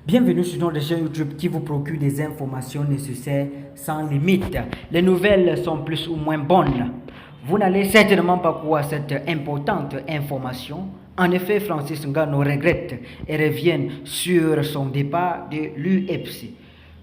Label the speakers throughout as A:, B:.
A: Bienvenue sur notre chaîne YouTube qui vous procure des informations nécessaires sans limite. Les nouvelles sont plus ou moins bonnes. Vous n'allez certainement pas croire cette importante information. En effet, Francis Ngannou regrette et revient sur son départ de l'UFC.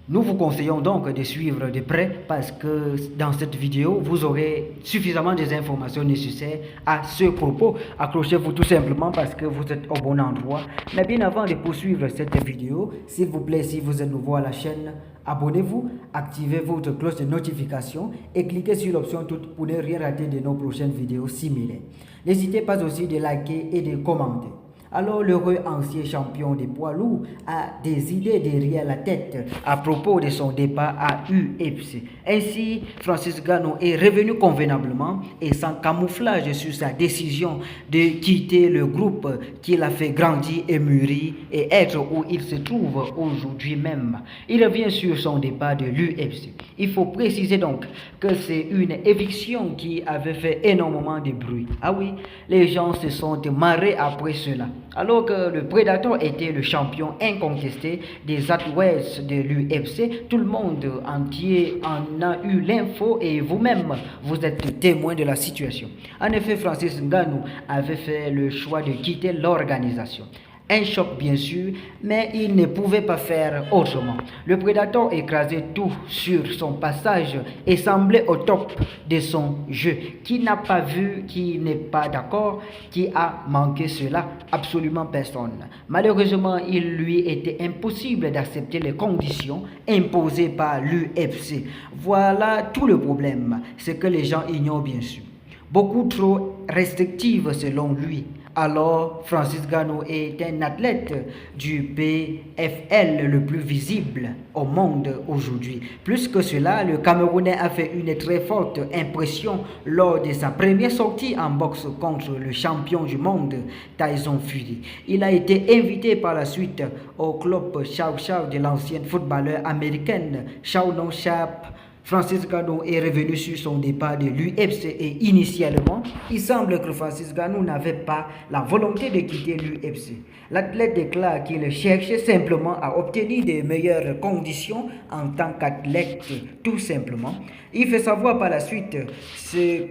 A: Nous vous conseillons donc de suivre de près parce que dans cette vidéo, vous aurez suffisamment des informations nécessaires à ce propos. Accrochez-vous tout simplement parce que vous êtes au bon endroit. Mais bien avant de poursuivre cette vidéo, s'il vous plaît, si vous êtes nouveau à la chaîne, abonnez-vous, activez votre cloche de notification et cliquez sur l'option toute pour ne rien rater de nos prochaines vidéos similaires. N'hésitez pas aussi de liker et de commenter. Alors l'heureux ancien champion des poids lourds a des idées derrière la tête à propos de son départ à UFC. Ainsi, Francis Ngannou est revenu convenablement et sans camouflage sur sa décision de quitter le groupe qui l'a fait grandir et mûrir et être où il se trouve aujourd'hui même. Il revient sur son départ de l'UFC. Il faut préciser donc que c'est une éviction qui avait fait énormément de bruit. Ah oui, les gens se sont marrés après cela. Alors que le Predator était le champion incontesté des athlètes de l'UFC, tout le monde entier en a eu l'info et vous-même, vous êtes témoin de la situation. En effet, Francis Ngannou avait fait le choix de quitter l'organisation. Un choc bien sûr, mais il ne pouvait pas faire autrement. Le Predator écrasait tout sur son passage et semblait au top de son jeu. Qui n'a pas vu, qui n'est pas d'accord, qui a manqué cela? Absolument personne. Malheureusement, il lui était impossible d'accepter les conditions imposées par l'UFC. Voilà tout le problème, c'est que les gens ignorent bien sûr. Beaucoup trop restrictive selon lui. Alors, Francis Ngannou est un athlète du PFL le plus visible au monde aujourd'hui. Plus que cela, le Camerounais a fait une très forte impression lors de sa première sortie en boxe contre le champion du monde, Tyson Fury. Il a été invité par la suite au club Chow Chow de l'ancienne footballeur américaine Shaonon Sharp. Francis Ngannou est revenu sur son départ de l'UFC et initialement, il semble que Francis Ngannou n'avait pas la volonté de quitter l'UFC. L'athlète déclare qu'il cherchait simplement à obtenir de meilleures conditions en tant qu'athlète, tout simplement. Il fait savoir par la suite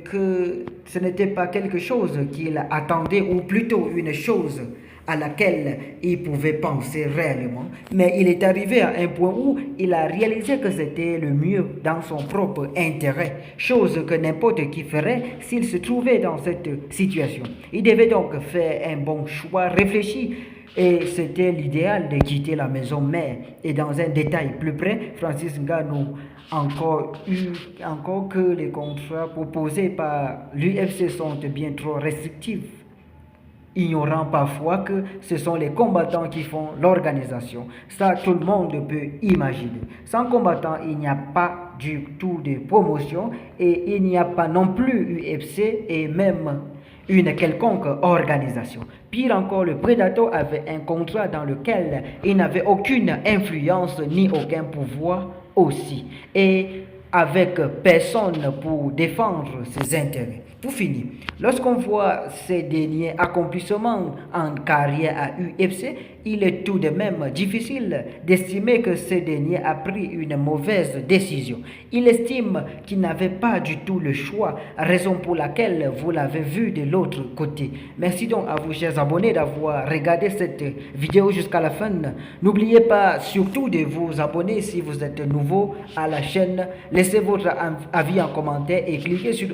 A: que ce n'était pas quelque chose qu'il attendait, ou plutôt une chose à laquelle il pouvait penser réellement, mais il est arrivé à un point où il a réalisé que c'était le mieux dans son propre intérêt, chose que n'importe qui ferait s'il se trouvait dans cette situation. Il devait donc faire un bon choix réfléchi et c'était l'idéal de quitter la maison mère. Et dans un détail plus près, Francis Ngannou encore que les contrats proposés par l'UFC sont bien trop restrictifs, ignorant parfois que ce sont les combattants qui font l'organisation. Ça, tout le monde peut imaginer. Sans combattants, il n'y a pas du tout de promotion et il n'y a pas non plus UFC et même une quelconque organisation. Pire encore, le Predator avait un contrat dans lequel il n'avait aucune influence ni aucun pouvoir aussi. Et avec personne pour défendre ses intérêts. Pour finir, lorsqu'on voit ces derniers accomplissements en carrière à UFC, il est tout de même difficile d'estimer que ce dernier a pris une mauvaise décision. Il estime qu'il n'avait pas du tout le choix, raison pour laquelle vous l'avez vu de l'autre côté. Merci donc à vous, chers abonnés, d'avoir regardé cette vidéo jusqu'à la fin. N'oubliez pas surtout de vous abonner si vous êtes nouveau à la chaîne. Laissez votre avis en commentaire et cliquez sur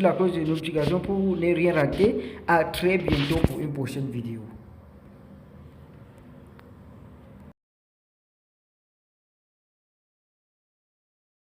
A: la cloche de notification pour ne rien rater. À très bientôt pour une prochaine vidéo.